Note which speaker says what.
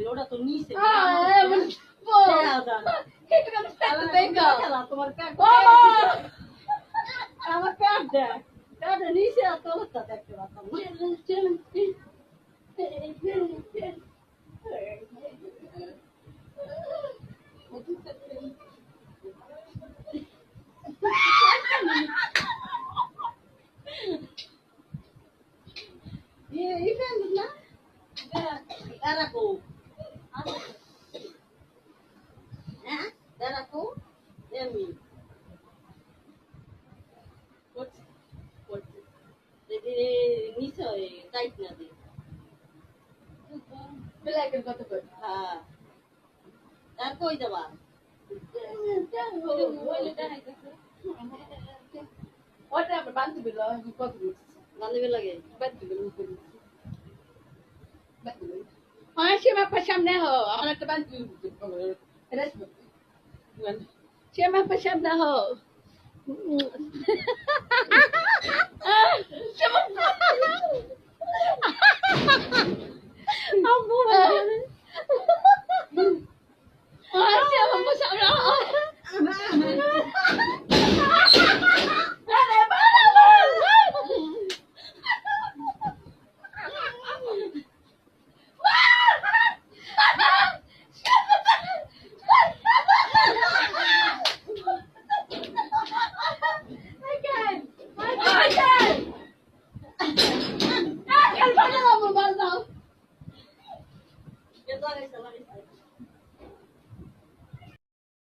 Speaker 1: ওটা তো নিচে তোমার আমার প্যাট দেখ প্যাট নিচে তোরটা দেখতে পাচ্ছি নিচে টাইট না দিয়ে
Speaker 2: কত করে
Speaker 1: হ্যাঁ আর কই দেবা
Speaker 2: ওটা আবার বান্ধবী কত
Speaker 1: বান্ধবী লাগে
Speaker 2: সীমা সামনে হো আমার একটা বান্ধবী সীমা সামনে হো